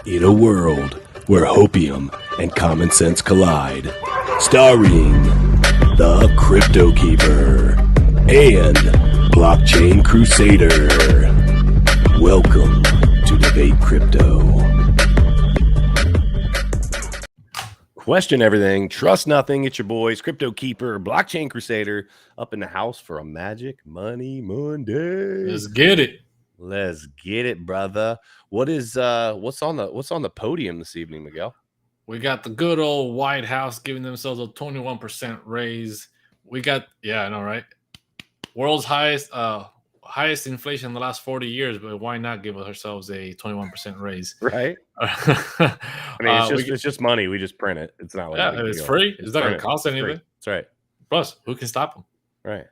In a world where hopium and common sense collide, starring the CryptoKeeper and BlockchainCrusader. Welcome to Debate Crypto. Question everything, trust nothing. It's your boys, CryptoKeeper, BlockchainCrusader, up in the house for a Magic Money Monday. Let's get it. Let's get it, brother. What's on the podium this evening, Miguel? We got the good old White House giving themselves a 21% raise. We got, I know, right? World's highest inflation in the last 40 years, but why not give ourselves a 21% raise? Right? I mean, it's just money. We just print it. It's not like it's free. It's not going to cost anything. That's right. Plus, who can stop them? Right.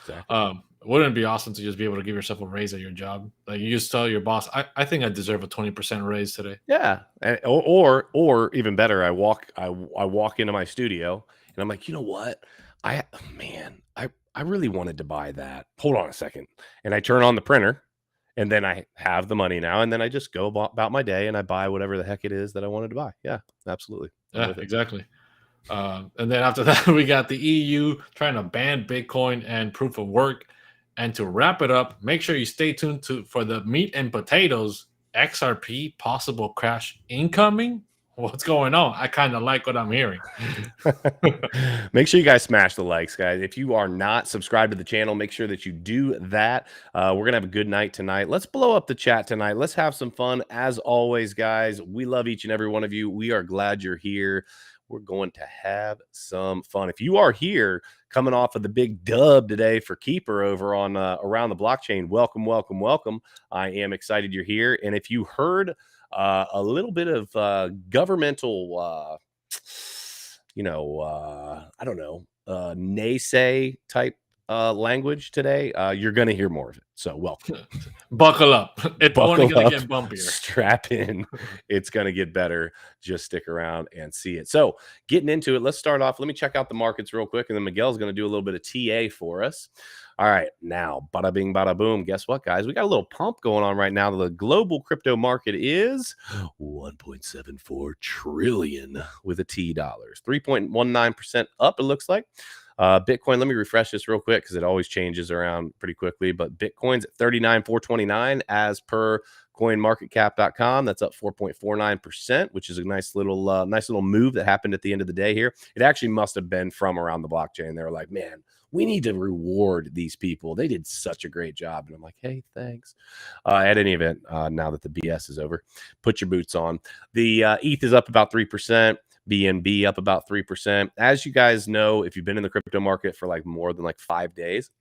Exactly. Wouldn't it be awesome to just be able to give yourself a raise at your job? Like you just tell your boss, I think I deserve a 20% raise today. Yeah. Or even better, I walk into my studio and I'm like, you know what? I really wanted to buy that. Hold on a second. And I turn on the printer and then I have the money now. And then I just go about my day and I buy whatever the heck it is that I wanted to buy. Yeah, absolutely. Yeah, exactly. And then after that, we got the EU trying to ban Bitcoin and proof of work. And to wrap it up, make sure you stay tuned for the meat and potatoes. XRP possible crash incoming. What's going on? I kind of like what I'm hearing. Make sure you guys smash the likes, guys. If you are not subscribed to the channel, make sure that you do that. We're going to have a good night tonight. Let's blow up the chat tonight. Let's have some fun. As always, guys, we love each and every one of you. We are glad you're here. We're going to have some fun. If you are here coming off of the big dub today for Keeper over on Around the Blockchain, welcome, welcome, welcome. I am excited you're here. And if you heard a little bit of governmental, I don't know, naysay type language today, you're going to hear more of it. So welcome. Buckle up. It's only going to get bumpier. Strap in. It's going to get better. Just stick around and see it. So getting into it, let's start off. Let me check out the markets real quick. And then Miguel's going to do a little bit of TA for us. All right. Now, bada bing, bada boom. Guess what, guys? We got a little pump going on right now. The global crypto market is 1.74 trillion with a T dollars, 3.19% up, it looks like. Bitcoin, let me refresh this real quick because it always changes around pretty quickly. But Bitcoin's at 39,429 as per coinmarketcap.com. That's up 4.49%, which is a nice little move that happened at the end of the day here. It actually must have been from Around the Blockchain. They were like, man, we need to reward these people. They did such a great job. And I'm like, hey, thanks. At any event, now that the BS is over, put your boots on. The ETH is up about 3%. BNB up about 3%. As you guys know, if you've been in the crypto market for like more than like 5 days,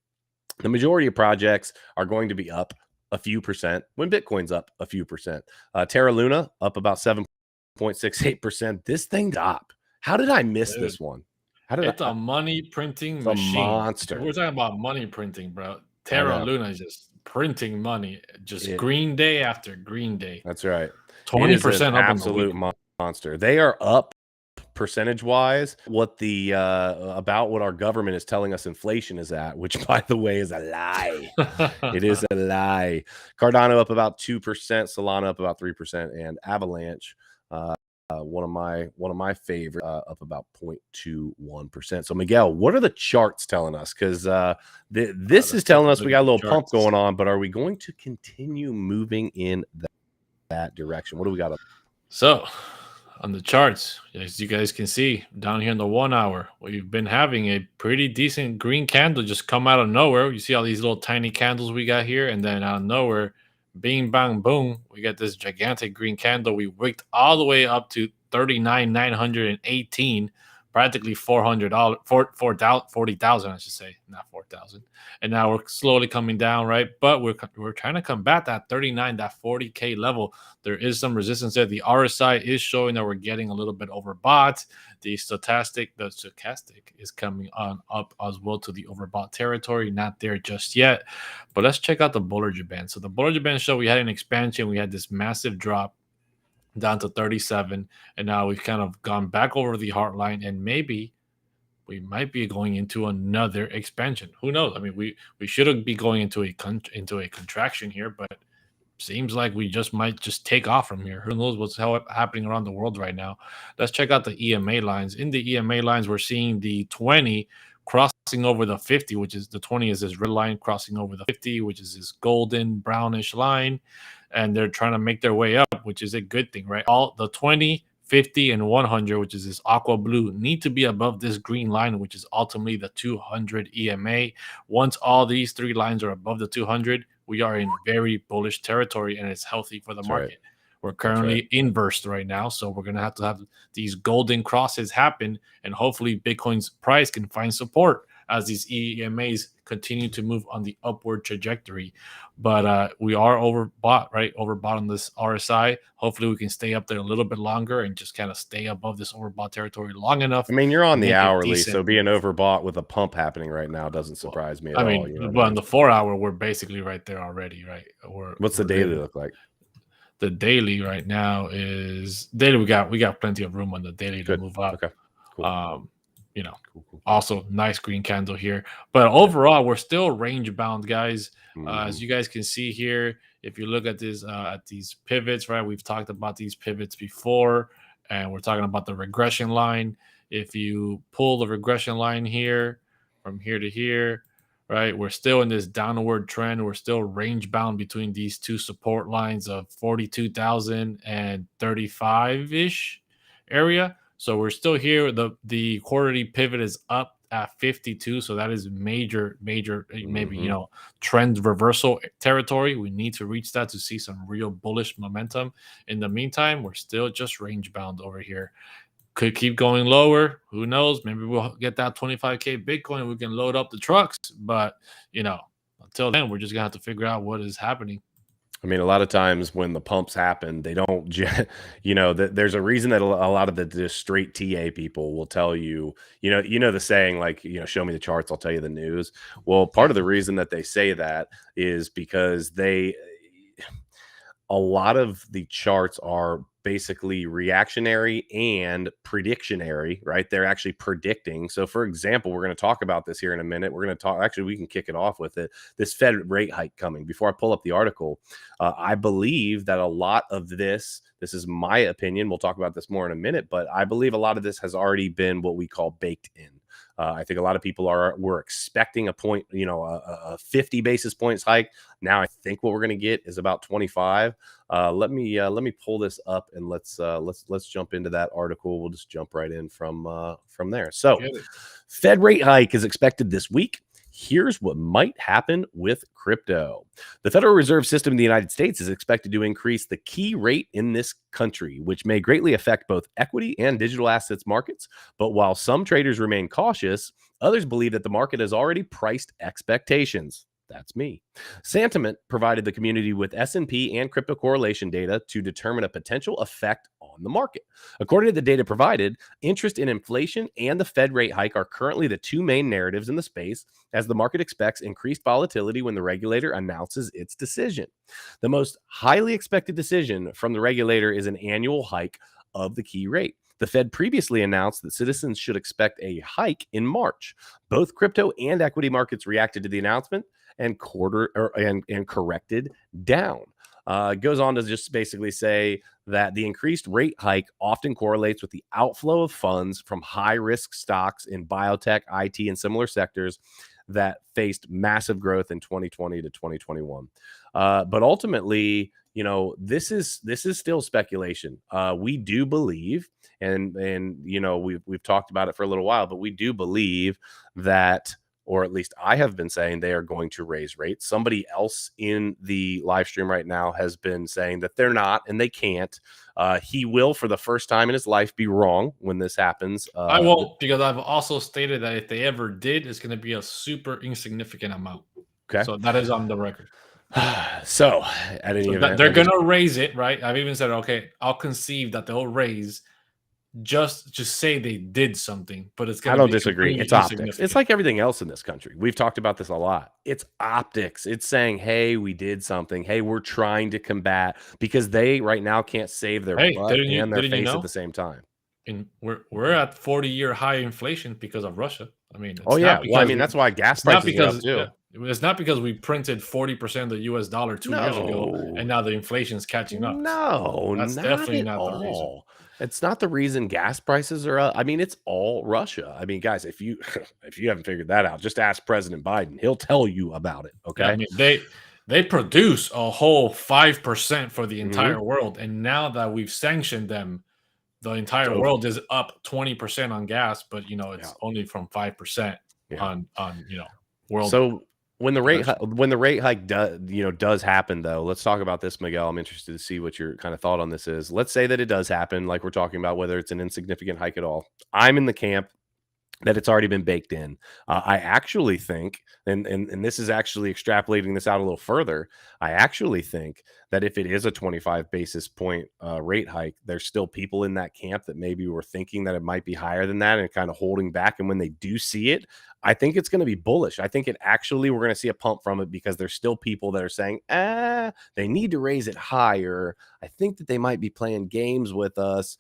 the majority of projects are going to be up a few percent when Bitcoin's up a few percent. Terra Luna up about 7.68%. This thing up. How did I miss this one? It's a money printing machine. A monster. We're talking about money printing, bro. Terra Luna is just printing money, green day after green day. That's right. 20% up. Absolute monster. They are up percentage-wise what the about what our government is telling us inflation is at, which by the way is a lie. It is a lie. Cardano up about 2%, Solana up about 3%, and Avalanche, one of my favorite, up about 0.21%. So Miguel, what are the charts telling us? Because this is telling us we got a little pump going on, but are we going to continue moving in that direction? What do we got up? So on the charts, as you guys can see down here in the 1 hour, we've been having a pretty decent green candle just come out of nowhere. You see all these little tiny candles we got here, and then out of nowhere, bing, bang, boom, we got this gigantic green candle. We wicked all the way up to 39,918, practically $40,000, I should say, not 4,000. And now we're slowly coming down, right? But we're trying to combat that 39, that 40K level. There is some resistance there. The RSI is showing that we're getting a little bit overbought. The stochastic is coming on up as well to the overbought territory. Not there just yet. But let's check out the Bollinger Band. So the Bollinger Band show we had an expansion. We had this massive drop down to 37, and now we've kind of gone back over the heart line, and maybe we might be going into another expansion. Who knows? I mean, we shouldn't be going into a contraction here, but seems like we just might just take off from here. Who knows what's happening around the world right now? Let's check out the EMA lines. In the EMA lines, we're seeing the 20 crossing over the 50, which is the 20 is this red line crossing over the 50, which is this golden brownish line. And they're trying to make their way up, which is a good thing, right? All the 20, 50, and 100, which is this aqua blue, need to be above this green line, which is ultimately the 200 EMA. Once all these three lines are above the 200, we are in very bullish territory, and it's healthy for the market. Right. We're currently inversed right now, so we're going to have these golden crosses happen, and hopefully Bitcoin's price can find support as these EMAs continue to move on the upward trajectory. But we are overbought, right? Overbought on this RSI. Hopefully we can stay up there a little bit longer and just kind of stay above this overbought territory long enough. I mean, you're on the hourly, so being overbought with a pump happening right now doesn't surprise me at all. You know, but on the 4 hour, we're basically right there already, right? What's the daily look like? The daily right now is daily. We got plenty of room on the daily to move up. Okay. Cool. You know, cool. Also nice green candle here, but overall we're still range bound, guys. As you guys can see here, if you look at this at these pivots, right? We've talked about these pivots before, and we're talking about the regression line. If you pull the regression line here from here to here, right, we're still in this downward trend. We're still range bound between these two support lines of 42,000 and 35-ish area. So we're still here. The quarterly pivot is up at 52. So that is major, maybe, you know, trend reversal territory. We need to reach that to see some real bullish momentum. In the meantime, we're still just range bound over here. Could keep going lower. Who knows? Maybe we'll get that 25K Bitcoin. We can load up the trucks. But, you know, until then, we're just going to have to figure out what is happening. I mean, a lot of times when the pumps happen, they don't, you know, there's a reason that a lot of the straight TA people will tell you, you know, the saying like, you know, show me the charts, I'll tell you the news. Well, part of the reason that they say that is because a lot of the charts are basically reactionary and predictionary, right? They're actually predicting. So for example, we're going to talk about this here in a minute. We're going to talk, actually, we can kick it off with it. This Fed rate hike coming. Before I pull up the article, I believe that a lot of this is my opinion. We'll talk about this more in a minute, but I believe a lot of this has already been what we call baked in. I think a lot of people were expecting a 50 basis points hike. Now I think what we're going to get is about 25. Let me pull this up and let's jump into that article. We'll just jump right in from there. So, Fed rate hike is expected this week. Here's what might happen with crypto. The Federal Reserve System in the United States is expected to increase the key rate in this country, which may greatly affect both equity and digital assets markets. But while some traders remain cautious, others believe that the market has already priced expectations. That's me. Sentiment provided the community with S&P and crypto correlation data to determine a potential effect on the market. According to the data provided, interest in inflation and the Fed rate hike are currently the two main narratives in the space, as the market expects increased volatility when the regulator announces its decision. The most highly expected decision from the regulator is an annual hike of the key rate. The Fed previously announced that citizens should expect a hike in March. Both crypto and equity markets reacted to the announcement and corrected down. It goes on to just basically say that the increased rate hike often correlates with the outflow of funds from high-risk stocks in biotech, IT, and similar sectors that faced massive growth in 2020 to 2021. But ultimately, you know, this is still speculation. We do believe, and you know, we've talked about it for a little while, but we do believe that, or at least I have been saying, they are going to raise rates. Somebody else in the live stream right now has been saying that they're not and they can't. He will, for the first time in his life, be wrong when this happens. I won't, because I've also stated that if they ever did, it's going to be a super insignificant amount. Okay. So that is on the record. So at any event, they're going to raise it, right? I've even said, okay, I'll conceive that they'll raise. Just say they did something, but it's going to I don't disagree. It's optics. It's like everything else in this country. We've talked about this a lot. It's optics. It's saying, hey, we did something. Hey, we're trying to combat, because they right now can't save their butt and their face at the same time. And we're at 40-year high inflation because of Russia. I mean, well, I mean, that's why gas prices are up too. It's not because we printed 40% of the US dollar 2 years ago and No. now the inflation is catching up. No, That's not definitely at not the reason. all. It's not the reason gas prices are up. I mean, it's all Russia. I mean, guys, if you if you haven't figured that out, just ask President Biden. He'll tell you about it, Yeah, I okay? mean they produce a whole 5% for the Mhm. entire world, and now that we've sanctioned them, the It's entire over. world is up 20% on gas, but Yeah, it's only from 5% yeah. on world So production. when the rate hike does happen though, let's talk about this, Miguel. I'm interested to see what your kind of thought on this is. Let's say that it does happen, like we're talking about, whether it's an insignificant hike at all. I'm in the camp that it's already been baked in. I actually think, and this is actually extrapolating this out a little further. I actually think that if it is a 25 basis point rate hike, there's still people in that camp that maybe were thinking that it might be higher than that and kind of holding back. And when they do see it, I think it's going to be bullish. I think we're going to see a pump from it because there's still people that are saying, they need to raise it higher. I think that they might be playing games with us.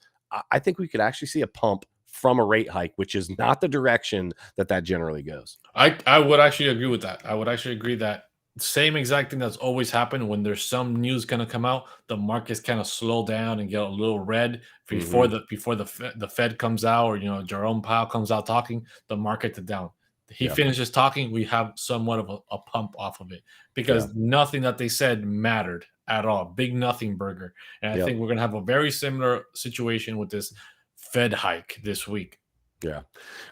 I think we could actually see a pump from a rate hike, which is not the direction that generally goes. I would actually agree with that. I would actually agree that same exact thing that's always happened when there's some news gonna come out, the markets kind of slow down and get a little red Hmm. the Fed comes out, or Jerome Powell comes out talking, the market is down. He Yeah, finishes talking, we have somewhat of a pump off of it yeah, because nothing that they said mattered at all. Big nothing burger. And I yep, think we're gonna have a very similar situation with this Fed hike this week. yeah.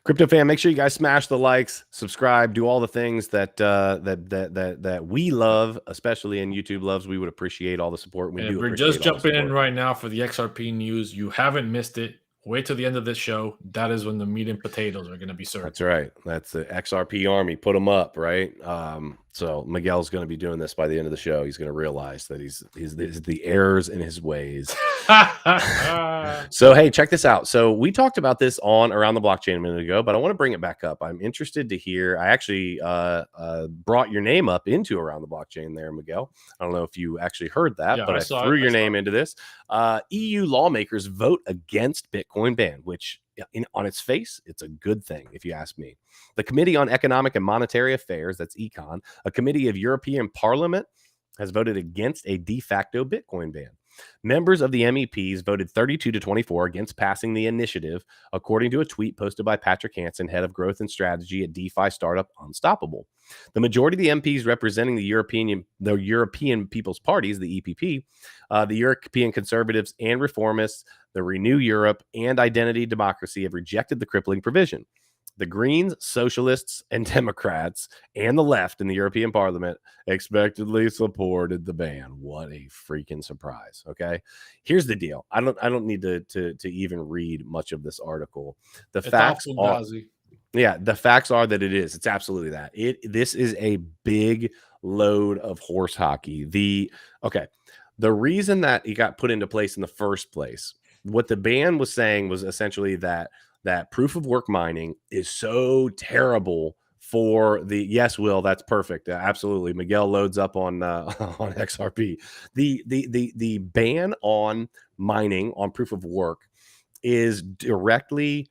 Crypto fan, make sure you guys smash the likes, subscribe, do all the things that we love, especially in YouTube loves. We would appreciate all the support. And we And if do you're just appreciate all the jumping in support. right now for the XRP news, you haven't missed it. Wait till the end of this show. That is when the meat and potatoes are going to be served. That's right. That's the XRP army. Put them up, right? So Miguel's going to be doing this by the end of the show. He's going to realize that he's the errors in his ways. So hey, check this out. So we talked about this on Around the Blockchain a minute ago, but I want to bring it back up. I'm interested to hear. I actually brought your name up into Around the Blockchain there, Miguel. I don't know if you actually heard that, Yeah, but I I saw it. threw I your saw name it. into this. EU lawmakers vote against Bitcoin ban, which on its face, it's a good thing, if you ask me. The Committee on Economic and Monetary Affairs, that's Econ, a committee of European Parliament, has voted against a de facto Bitcoin ban. Members of the MEPs voted 32 to 24 against passing the initiative, according to a tweet posted by Patrick Hansen, head of growth and strategy at DeFi startup Unstoppable. The majority of the MPs representing the European People's Parties, the EPP, the European Conservatives and Reformists, the Renew Europe, and Identity Democracy have rejected the crippling provision. The Greens, Socialists, and Democrats and the left in the European Parliament expectedly supported the ban. What a freaking surprise. Okay. Here's the deal. I don't need to even read much of this article. The It's all facts are fugazi. Yeah, the facts are that it is. It's absolutely that. This is a big load of horse hockey. The reason that it got put into place in the first place, what the ban was saying was essentially that proof of work mining is so terrible for the yes, Will, that's perfect. Absolutely. Miguel loads up on on XRP. The ban on mining on proof of work is directly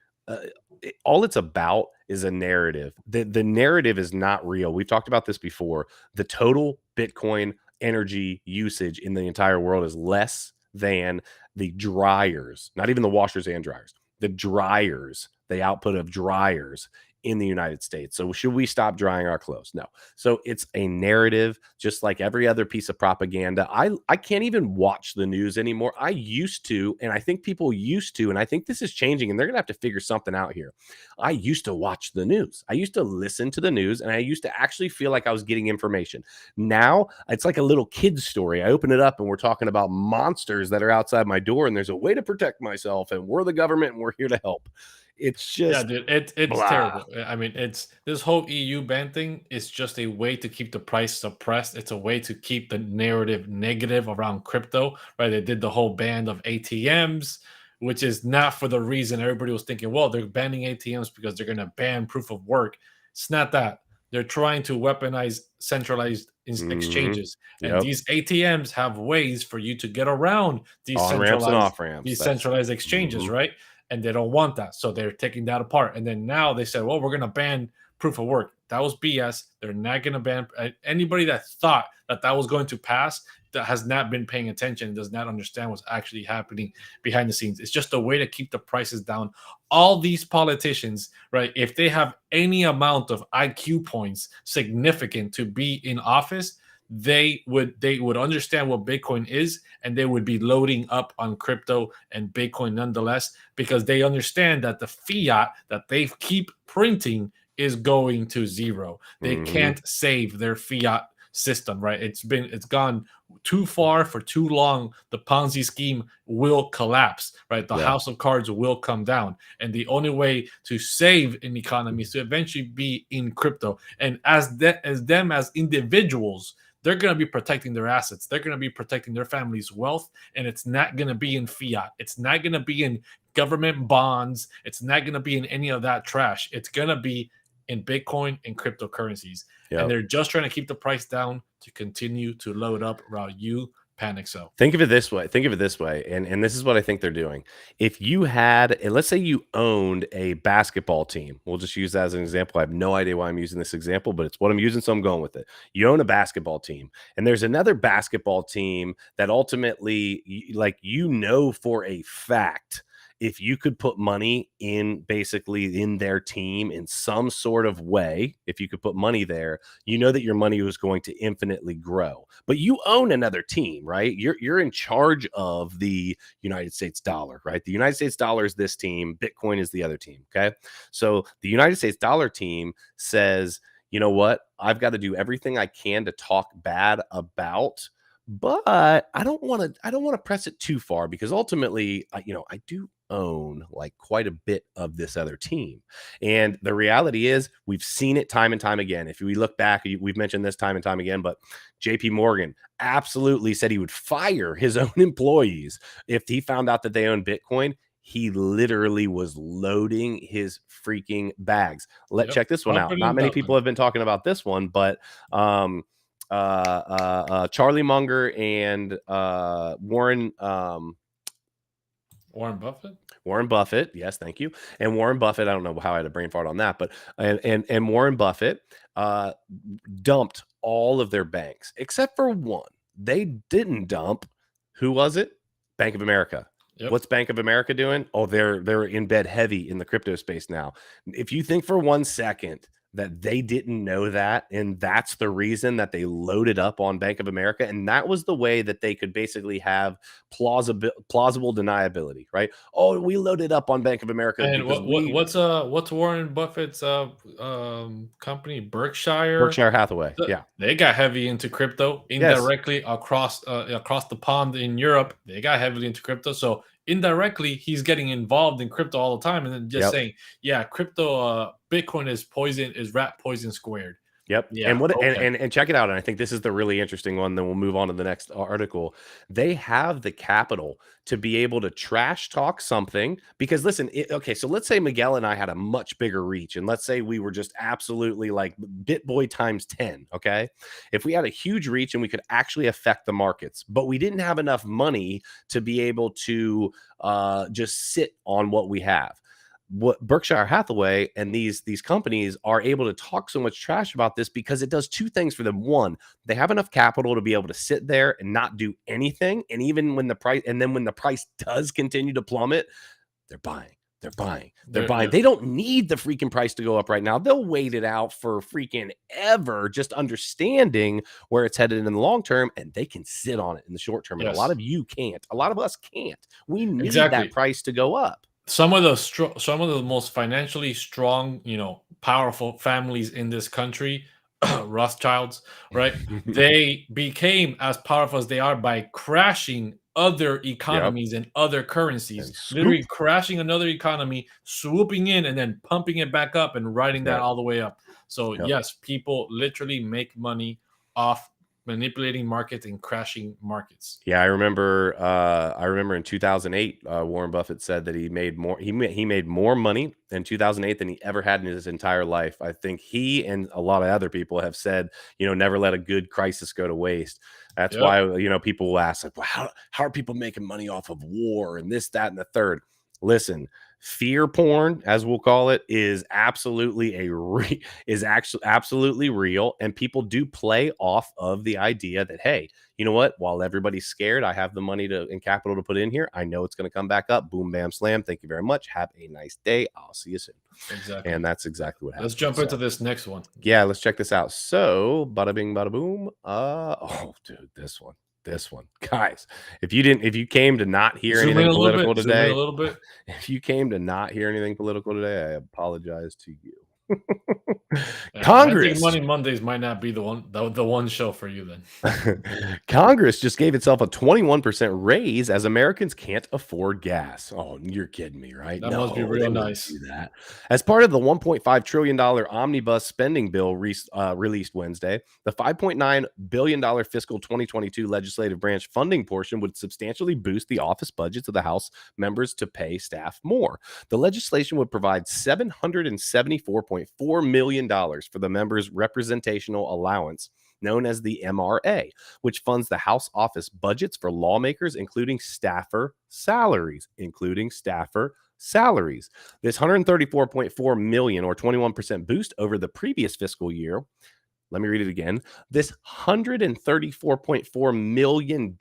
all it's about is a narrative. The narrative is not real. We've talked about this before. The total Bitcoin energy usage in the entire world is less than the dryers, not even the washers and dryers, the dryers, the output of dryers in the United States. So should we stop drying our clothes? No. So it's a narrative, just like every other piece of propaganda. I can't even watch the news anymore. I used to, and I think people used to, and I think this is changing, and they're going to have to figure something out here. I used to watch the news. I used to listen to the news, and I used to actually feel like I was getting information. Now it's like a little kid's story. I open it up, and we're talking about monsters that are outside my door, and there's a way to protect myself, and we're the government, and we're here to help. It's Yeah, just dude, it's blah. terrible. I mean, it's this whole EU ban thing is just a way to keep the price suppressed. It's a way to keep the narrative negative around crypto, right? They did the whole ban of ATMs, which is not for the reason everybody was thinking, well, they're banning ATMs because they're going to ban proof of work. It's not that. They're trying to weaponize centralized Mm-hmm. exchanges. And Yep. these ATMs have ways for you to get around these On ramps and off ramps. these That's centralized exchanges, mhm. right? And they don't want that. So they're taking that apart. And then now they said, well, we're going to ban proof of work. That was BS. They're not going to ban anybody that thought that that was going to pass. That has not been paying attention and does not understand what's actually happening behind the scenes. It's just a way to keep the prices down. All these politicians, right? If they have any amount of IQ points significant to be in office, they would understand what Bitcoin is, and they would be loading up on crypto and Bitcoin nonetheless, because they understand that the fiat that they keep printing is going to zero. They can't save their fiat system, right? It's gone too far for too long. The Ponzi scheme will collapse, right? The house of cards will come down, and the only way to save an economy is to eventually be in crypto. And as individuals, they're going to be protecting their assets. They're going to be protecting their family's wealth, and it's not going to be in fiat. It's not going to be in government bonds. It's not going to be in any of that trash. It's going to be in Bitcoin and cryptocurrencies. And they're just trying to keep the price down to continue to load up while you panic sell. Think of it this way. And this is what I think they're doing. If you had, and let's say you owned a basketball team, we'll just use that as an example. I have no idea why I'm using this example, but it's what I'm using, so I'm going with it. You own a basketball team, and there's another basketball team that ultimately, like, for a fact, if you could put money in basically in their team in some sort of way, if you could put money there, that your money was going to infinitely grow. But you own another team, right? You're in charge of the United States dollar, right? The United States dollar is this team, Bitcoin is the other team, okay? So the United States dollar team says, you know what? I've got to do everything I can to talk bad about, but I don't want to press it too far, because ultimately, I do own like quite a bit of this other team. And the reality is, we've seen it time and time again. If we look back, we've mentioned this time and time again, but JP Morgan absolutely said he would fire his own employees if he found out that they own Bitcoin. He literally was loading his freaking bags. Check this one out. Not many people have been talking about this one, but Charlie Munger and Warren Buffett. Yes, thank you. And Warren Buffett, I don't know how I had a brain fart on that, but and Warren Buffett dumped all of their banks except for one. They didn't dump. Who was it? Bank of America. What's Bank of America doing? Oh, they're in bed heavy in the crypto space now. If you think for 1 second that they didn't know that, and that's the reason that they loaded up on Bank of America, and that was the way that they could basically have plausible deniability, right? Oh, we loaded up on Bank of America. And what's Warren Buffett's company? Berkshire Hathaway. Yeah, they got heavy into crypto indirectly. across the pond in Europe. They got heavily into crypto, so indirectly he's getting involved in crypto all the time, and then just saying, crypto, Bitcoin is rat poison squared. Yep. Yeah. And check it out. And I think this is the really interesting one. Then we'll move on to the next article. They have the capital to be able to trash talk something, because listen, so let's say Miguel and I had a much bigger reach, and let's say we were just absolutely like BitBoy times 10. Okay. If we had a huge reach and we could actually affect the markets, but we didn't have enough money to be able to just sit on what we have. What Berkshire Hathaway and these companies are able to talk so much trash about this, because it does two things for them. One, they have enough capital to be able to sit there and not do anything. And even when the price does continue to plummet, they're buying. They don't need the freaking price to go up right now. They'll wait it out for freaking ever, just understanding where it's headed in the long term, and they can sit on it in the short term. And a lot of you can't. A lot of us can't. We need that price to go up. Some of the most financially strong, powerful families in this country, Rothschilds, right? They became as powerful as they are by crashing other economies and other currencies, literally crashing another economy, swooping in and then pumping it back up and riding that all the way up. So yes, people literally make money off manipulating markets and crashing markets. Yeah, I remember in 2008, Warren Buffett said that he made more money in 2008 than he ever had in his entire life. I think he and a lot of other people have said, never let a good crisis go to waste. That's why, people will ask, like, well, how are people making money off of war and this, that, and the third? Listen, fear porn, as we'll call it, is absolutely absolutely real, and people do play off of the idea that, hey, you know what? While everybody's scared, I have the money and capital to put in here. I know it's going to come back up. Boom, bam, slam. Thank you very much. Have a nice day. I'll see you soon. Exactly. And that's exactly what happened. Let's jump into this next one. Yeah, let's check this out. So, bada bing, bada boom. Oh, dude, this one, guys. If you came to not hear anything political today, a little bit. if you came to not hear anything political today, I apologize to you. Congress. I think Money Mondays might not be the one show for you then. Congress just gave itself a 21% raise as Americans can't afford gas. Oh, you're kidding me, right? That must be real nice. Do that. As part of the $1.5 trillion omnibus spending bill released Wednesday, the $5.9 billion fiscal 2022 legislative branch funding portion would substantially boost the office budgets of the House members to pay staff more. The legislation would provide $774.4 million for the members' representational allowance, known as the MRA, which funds the House office budgets for lawmakers, including staffer salaries. This $134.4 million or 21% boost over the previous fiscal year. Let me read it again. This $134.4 million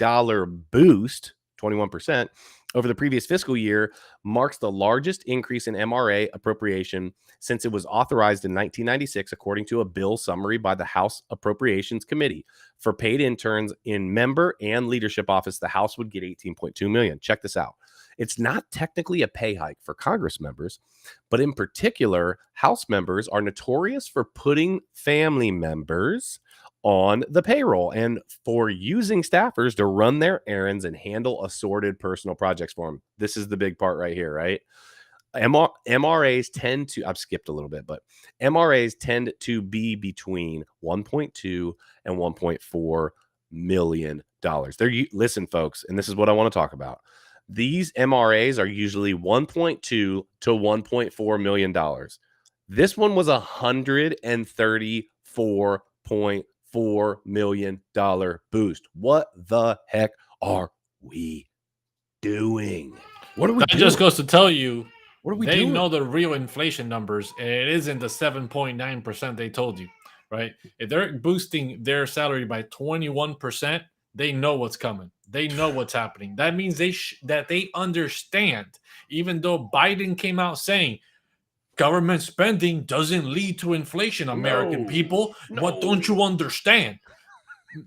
boost, 21%, over the previous fiscal year marks the largest increase in MRA appropriation since it was authorized in 1996, according to a bill summary by the House Appropriations Committee. For paid interns in member and leadership office, the House would get $18.2 million. Check this out. It's not technically a pay hike for Congress members, but in particular, House members are notorious for putting family members on the payroll and for using staffers to run their errands and handle assorted personal projects for them. This is the big part right here, right? MRAs tend to, I've skipped a little bit, but MRAs tend to be between 1.2 and 1.4 million dollars. Listen, folks, and this is what I want to talk about. These MRAs are usually 1.2 to 1.4 million dollars. This one was $134.4 million boost. What the heck are we doing? What are we doing? Just goes to tell you, what are we doing? They know the real inflation numbers, and it isn't the 7.9% they told you, right? If they're boosting their salary by 21%, they know what's coming. They know what's happening. That means that they understand, even though Biden came out saying government spending doesn't lead to inflation, American people. What don't you understand?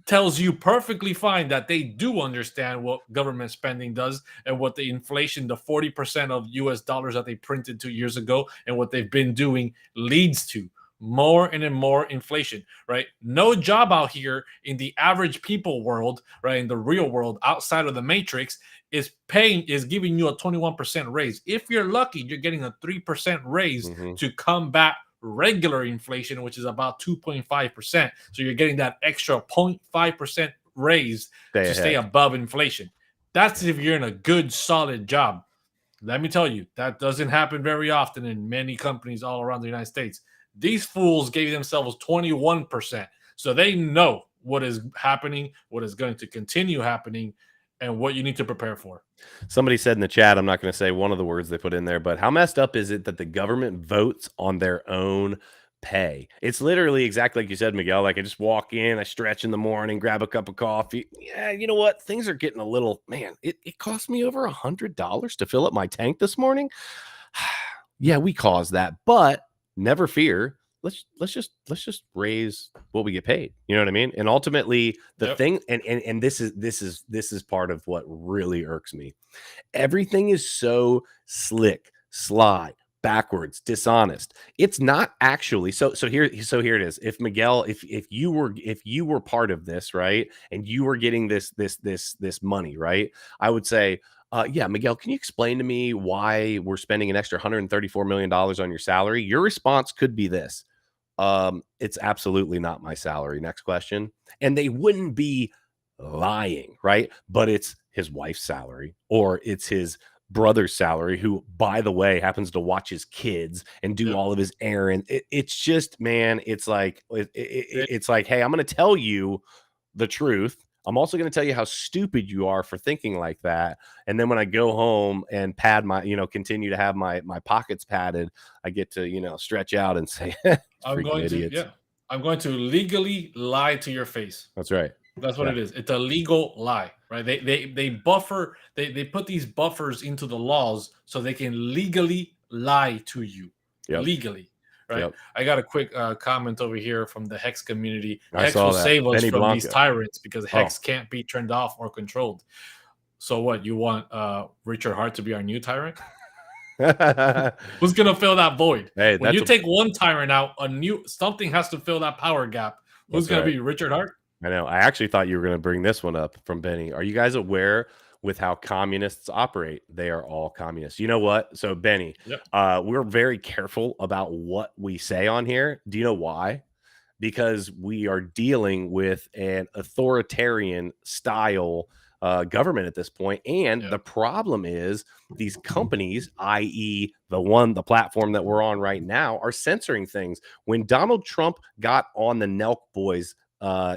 Tells you perfectly fine that they do understand what government spending does and what the inflation, the 40% of US dollars that they printed 2 years ago and what they've been doing leads to. More and more inflation, right? No job out here in the average people world, right? In the real world, outside of the matrix, is giving you a 21% raise. If you're lucky, you're getting a 3% raise to combat regular inflation, which is about 2.5%. So you're getting that extra 0.5% raise to stay above inflation. That's if you're in a good, solid job. Let me tell you, that doesn't happen very often in many companies all around the United States. These fools gave themselves 21%. So they know what is happening, what is going to continue happening, and what you need to prepare for. Somebody said in the chat, I'm not going to say one of the words they put in there, but how messed up is it that the government votes on their own pay? It's literally exactly like you said, Miguel. Like I just walk in, I stretch in the morning, grab a cup of coffee. Yeah, you know what? Things are getting a little, man, it cost me over $100 to fill up my tank this morning. Yeah, we caused that, but never fear. Let's just raise what we get paid. You know what I mean? And ultimately the thing, and this is part of what really irks me. Everything is so slick, sly, backwards, dishonest. It's not actually so here it is. If Miguel, if you were part of this, right, and you were getting this money, right, I would say, yeah, Miguel, can you explain to me why we're spending an extra $134 million on your salary? Your response could be this. It's absolutely not my salary. Next question. And they wouldn't be lying, right? But it's his wife's salary, or it's his brother's salary, who, by the way, happens to watch his kids and do all of his errands. It's just, man, it's like, it's like, hey, I'm going to tell you the truth. I'm also going to tell you how stupid you are for thinking like that. And then when I go home and pad my, continue to have my pockets padded, I get to, stretch out and say, I'm freaking going to, idiots. yeah, I'm going to legally lie to your face. That's right. That's what it is. It's a legal lie, right? They buffer, they put these buffers into the laws so they can legally lie to you. Yep. Legally, right? Yep. I got a quick comment over here from the Hex community. I Hex saw will that. save us Benny from these Blanco. tyrants because Hex can't be turned off or controlled. So what, you want Richard Hart to be our new tyrant? Who's gonna fill that void? Hey, when you take one tyrant out, something has to fill that power gap. Who's gonna be Richard Hart? I know. I actually thought you were going to bring this one up from Benny. Are you guys aware with how communists operate? They are all communists. You know what? So Benny, we're very careful about what we say on here. Do you know why? Because we are dealing with an authoritarian style government at this point. And the problem is these companies, i.e. the platform that we're on right now, are censoring things. When Donald Trump got on the Nelk Boys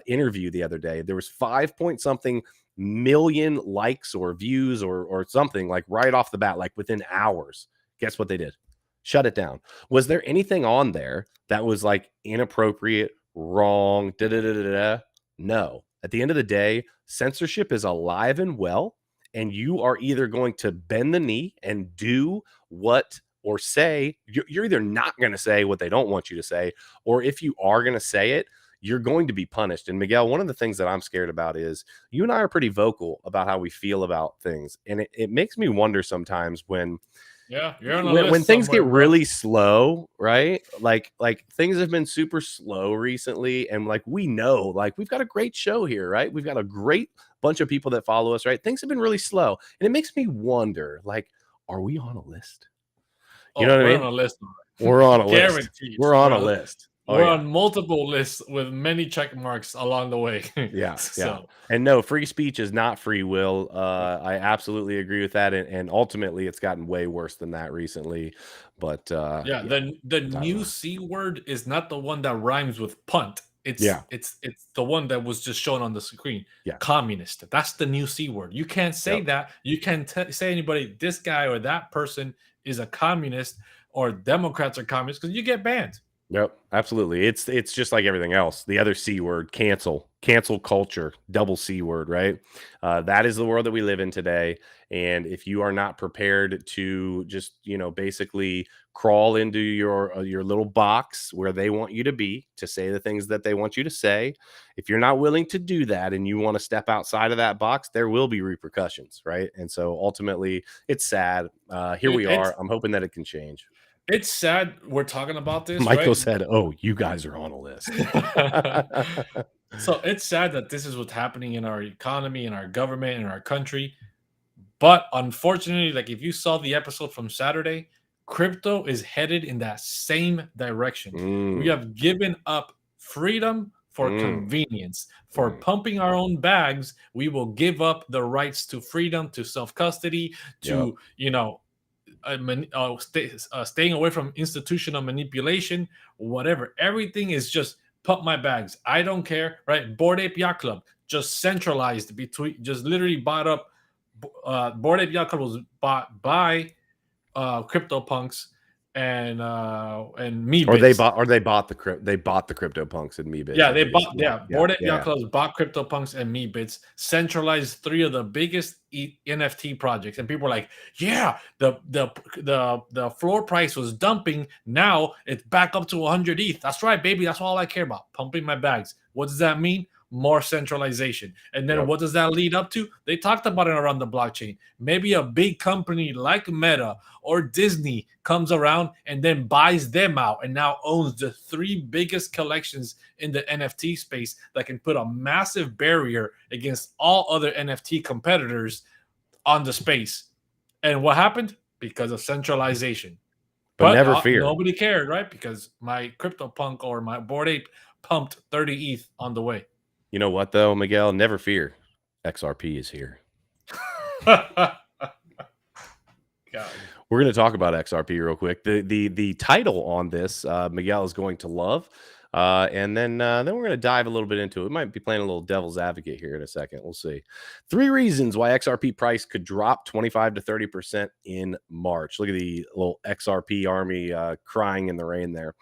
interview the other day, there was 5 point something million likes or views or something, like right off the bat, like within hours. Guess what they did? Shut it down. Was there anything on there that was like inappropriate, wrong, No. At the end of the day, censorship is alive and well, and you are either going to bend the knee and do what or say. You're either not going to say what they don't want you to say, or if you are going to say it, you're going to be punished. And Miguel, one of the things that I'm scared about is you and I are pretty vocal about how we feel about things. And it makes me wonder sometimes when things get really slow, right? Like things have been super slow recently. And like, we know, like we've got a great show here, right? We've got a great bunch of people that follow us, right? Things have been really slow. And it makes me wonder, like, are we on a list? You know what I mean? On a list. We're on a list. We're on a list. We're on multiple lists with many check marks along the way. Yeah. And no, free speech is not free will. I absolutely agree with that. And ultimately, it's gotten way worse than that recently. But the new C word is not the one that rhymes with punt. It's the one that was just shown on the screen. Communist. That's the new C word. You can't say that. You can't say anybody, this guy or that person is a communist or Democrats are communists, because you get banned. Yep, absolutely. It's just like everything else. The other C word, cancel culture, double C word, right? That is the world that we live in today. And if you are not prepared to just, basically crawl into your little box where they want you to be, to say the things that they want you to say, if you're not willing to do that and you want to step outside of that box, there will be repercussions, right? And so ultimately, it's sad. Here we are. I'm hoping that it can change. It's sad we're talking about this. Michael said, "Oh, you guys are on a list." So it's sad that this is what's happening in our economy, in our government, in our country. But unfortunately, like if you saw the episode from Saturday, crypto is headed in that same direction. We have given up freedom for convenience. For pumping our own bags, we will give up the rights to freedom, to self-custody, to, staying away from institutional manipulation, whatever. Everything is just pump my bags. I don't care, right? Bored Ape Yacht Club just centralized just literally bought up. Bored Ape Yacht Club was bought by CryptoPunks and Meebits. They bought the CryptoPunks and Meebits. Yeah, they bought. Bored Ape Yacht Club bought CryptoPunks and Meebits, centralized 3 of the biggest NFT projects, and people are like, "Yeah, the floor price was dumping. Now it's back up to 100 ETH. That's right, baby. That's all I care about. Pumping my bags. What does that mean? More centralization. And then what does that lead up to? They talked about it around the blockchain. Maybe a big company like Meta or Disney comes around and then buys them out and now owns the 3 biggest collections in the NFT space that can put a massive barrier against all other NFT competitors on the space. And what happened? Because of centralization. But never fear. Nobody cared, right? Because my CryptoPunk or my Bored Ape pumped 30 ETH on the way. You know what, though, Miguel? Never fear. XRP is here. We're going to talk about XRP real quick. The title on this, Miguel is going to love. And then we're going to dive a little bit into it. We might be playing a little devil's advocate here in a second. We'll see. 3 reasons why XRP price could drop 25 to 30% in March. Look at the little XRP army crying in the rain there.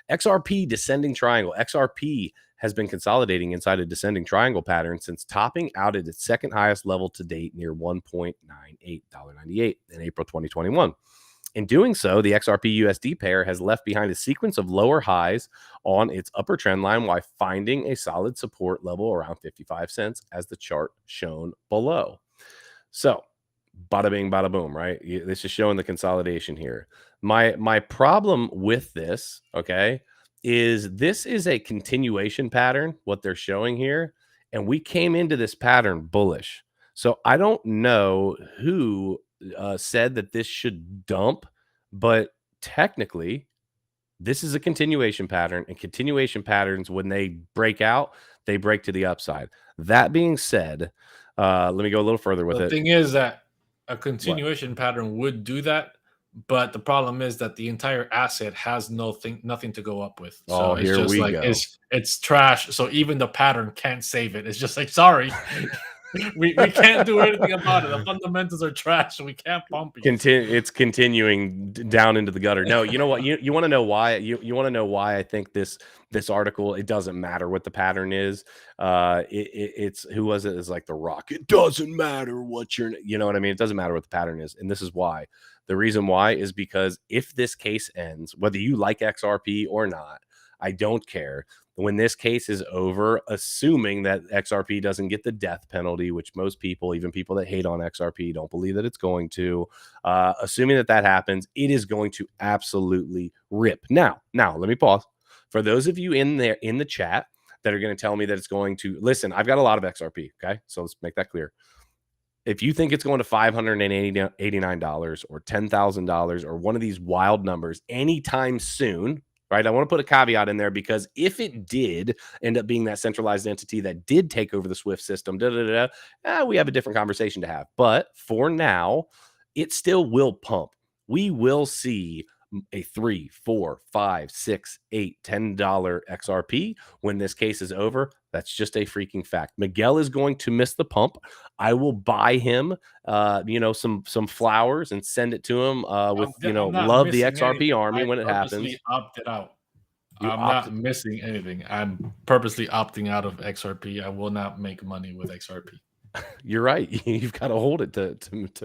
XRP descending triangle. XRP has been consolidating inside a descending triangle pattern since topping out at its second highest level to date near $1.98 in April 2021. In doing so, the XRP USD pair has left behind a sequence of lower highs on its upper trend line while finding a solid support level around 55 cents as the chart shown below. So, bada bing, bada boom, right? This is showing the consolidation here. My problem with this, okay, is this is a continuation pattern, what they're showing here, and we came into this pattern bullish. So I don't know who said that this should dump, but technically this is a continuation pattern, and continuation patterns, when they break out, they break to the upside. That being said, let me go a little further with it. The thing is that a continuation pattern would do that, but the problem is that the entire asset has nothing to go up with. So it's here just we like go. it's trash. So even the pattern can't save it. It's just like, sorry. we can't do anything about it. The fundamentals are trash, so we can't pump it. It's continuing down into the gutter. No, you know what? You want to know why? You want to know why I think this article, it doesn't matter what the pattern is. It's who was it? It's like The Rock. It doesn't matter what you know what I mean? It doesn't matter what the pattern is, and this is why. The reason why is because if this case ends, whether you like XRP or not, I don't care. When this case is over, assuming that XRP doesn't get the death penalty, which most people, even people that hate on XRP, don't believe that it's going to, assuming that happens, it is going to absolutely rip. Now, let me pause. For those of you in there in the chat that are going to tell me that it's going to, listen, I've got a lot of XRP, okay? So let's make that clear. If you think it's going to $589 or $10,000 or one of these wild numbers anytime soon, right? I want to put a caveat in there, because if it did end up being that centralized entity that did take over the SWIFT system, we have a different conversation to have. But for now, it still will pump. We will see a $3, $4, $5, $6, $8, $10 XRP when this case is over. That's just a freaking fact. Miguel is going to miss the pump. I will buy him, some flowers and send it to him with, love the XRP army when it happens. Opted out. I'm not missing anything. I'm purposely opting out of XRP. I will not make money with XRP. You're right. You've got to hold it to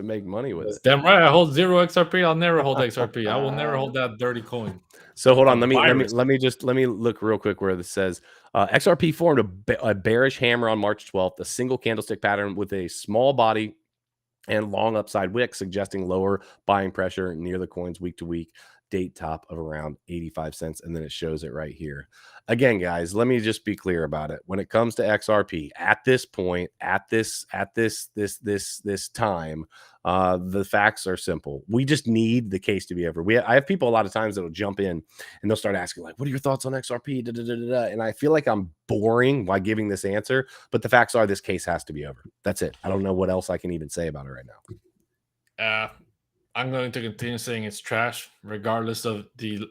make money with it. Damn right. I hold 0 XRP. I'll never hold XRP. I will never hold that dirty coin. So hold on. Let me look real quick where this says XRP formed a bearish hammer on March 12th, a single candlestick pattern with a small body and long upside wick, suggesting lower buying pressure near the coin's week to week date top of around 85 cents. And then it shows it right here. Again, guys, let me just be clear about it. When it comes to XRP at this point, at this time, the facts are simple. We just need the case to be over. I have people a lot of times that'll jump in and they'll start asking, like, what are your thoughts on XRP? And I feel like I'm boring while giving this answer, but the facts are this case has to be over. That's it. I don't know what else I can even say about it right now. I'm going to continue saying it's trash, regardless of the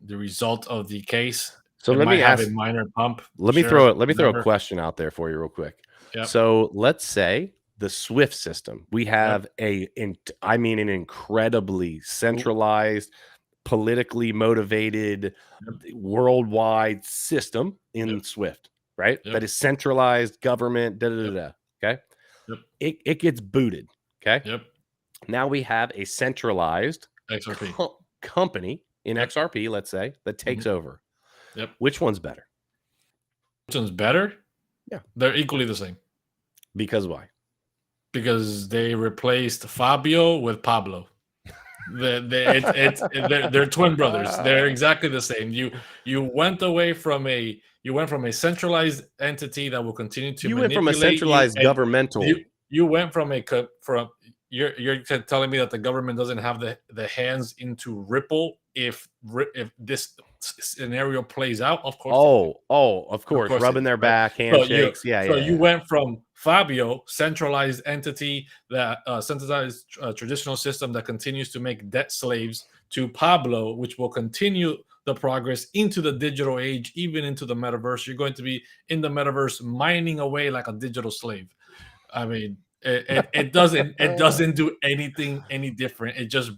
result of the case. So let me ask a minor pump. Let me throw a question out there for you real quick. Yep. So let's say the SWIFT system, we have an incredibly centralized, politically motivated, worldwide system in SWIFT, right? That is centralized government. Okay. Yep. It gets booted. Okay. Yep. Now we have a centralized XRP company in XRP, let's say, that takes over. Yep. Which one's better? Which one's better? Yeah. They're equally the same. Because why? Because they replaced Fabio with Pablo. They're twin brothers. They're exactly the same. You went from a centralized entity that will continue to went from a centralized governmental. You went from you're telling me that the government doesn't have the hands into Ripple if this scenario plays out? Of course. Of course. Rubbing their back, handshakes. So you went from Fabio, centralized entity, that centralized traditional system that continues to make debt slaves, to Pablo, which will continue the progress into the digital age, even into the metaverse. You're going to be in the metaverse mining away like a digital slave. I mean, it doesn't do anything any different. It just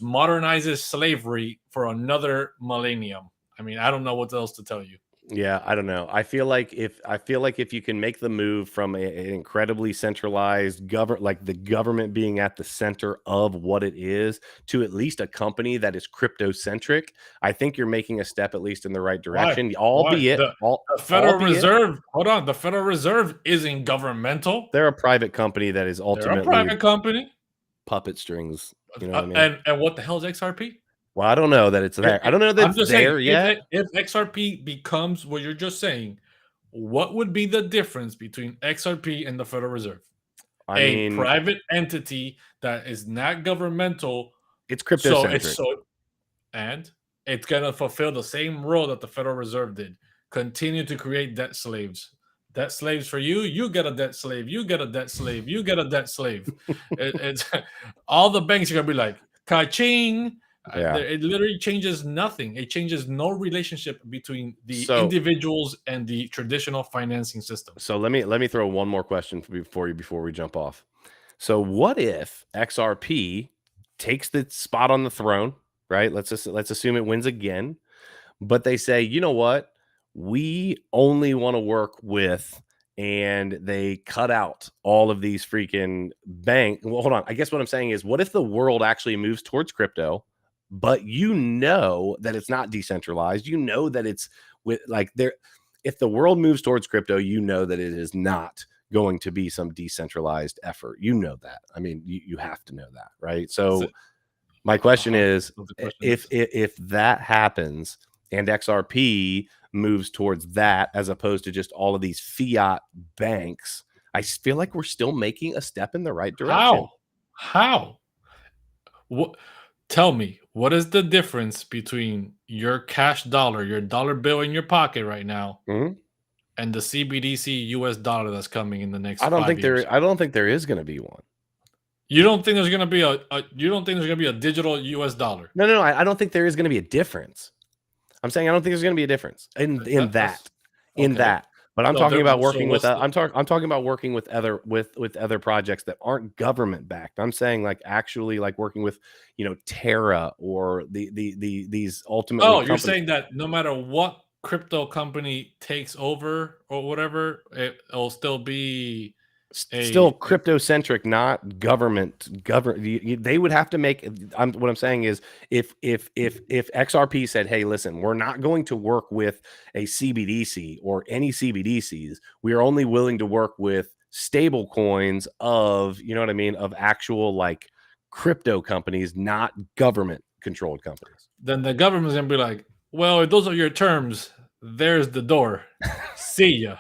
modernizes slavery for another millennium. I mean, I don't know what else to tell you. Yeah, I don't know. I feel like if you can make the move from an incredibly centralized like the government being at the center of what it is, to at least a company that is crypto centric, I think you're making a step at least in the right direction. Albeit, The Federal Reserve. Hold on, the Federal Reserve isn't governmental. They're a private company that is ultimately They're a private company. Puppet strings. You know what I mean? And what the hell is XRP? Well, I don't know that it's there. I don't know that it's there yet. If XRP becomes what you're just saying, what would be the difference between XRP and the Federal Reserve? A private entity that is not governmental. It's crypto-centric. And it's going to fulfill the same role that the Federal Reserve did. Continue to create debt slaves. Debt slaves for you. You get a debt slave. You get a debt slave. You get a debt slave. It's all the banks are going to be like, ka-ching. Yeah. It literally changes nothing. It changes no relationship between the individuals and the traditional financing system. So let me throw one more question before we jump off. So what if XRP takes the spot on the throne, right? Let's assume it wins again, but they say, you know what? We only want to work with, and they cut out all of these freaking Well, hold on. I guess what I'm saying is, what if the world actually moves towards crypto? But you know that it's not decentralized. You know that it's if the world moves towards crypto, you know that it is not going to be some decentralized effort. You know that. I mean, you have to know that, right? So my question is, if that happens and XRP moves towards that, as opposed to just all of these fiat banks, I feel like we're still making a step in the right direction. How? What? Tell me, what is the difference between your cash dollar, your dollar bill in your pocket right now, and the CBDC US dollar that's coming in the next 5 years? I don't think there is going to be one. You don't think there's going to be a digital US dollar? No. I don't think there is going to be a difference. I'm saying I don't think there's going to be a difference in that. But I'm talking about working with I'm talking about working with other projects that aren't government backed. I'm saying like actually like working with, you know, Terra or these ultimately. Oh, you're saying that no matter what crypto company takes over or whatever, it'll still be still crypto centric, not government. They would have to make. What I'm saying is, if XRP said, "Hey, listen, we're not going to work with a CBDC or any CBDCs. We are only willing to work with stable coins of, you know what I mean, of actual like crypto companies, not government controlled companies." Then the government's gonna be like, "Well, if those are your terms, there's the door. See ya."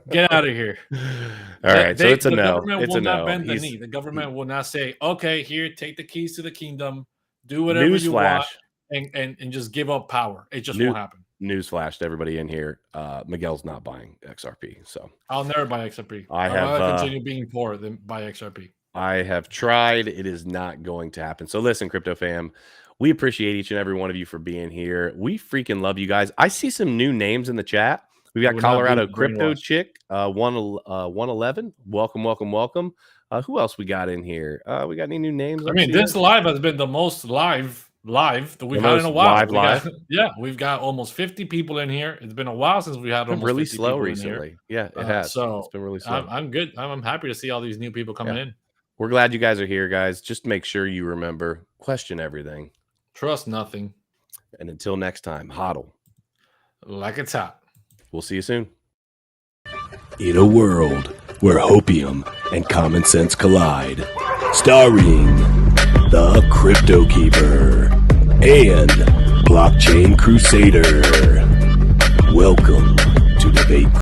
Get out of here. All right. So it's a no. It's a no. The government will not say, okay, here, take the keys to the kingdom, do whatever you want, and just give up power. It just won't happen. Newsflash to everybody in here. Miguel's not buying XRP. So I'll never buy XRP. I'd continue being poor than buy XRP. I have tried. It is not going to happen. So listen, crypto fam, we appreciate each and every one of you for being here. We freaking love you guys. I see some new names in the chat. We got Colorado Crypto Chick, 111. Welcome. Who else we got in here? We got any new names? I mean, this live has been the most live that we've had in a while. We've got almost 50 people in here. It's been a while since we had almost really 50 slow people recently. In here. Yeah, it has. So it's been really slow. I'm good. I'm happy to see all these new people coming in. We're glad you guys are here, guys. Just make sure you remember, question everything, trust nothing, and until next time, hodl like it's hot. We'll see you soon. In a world where hopium and common sense collide, starring the CryptoKeeper and BlockchainCrusader. Welcome to Debate.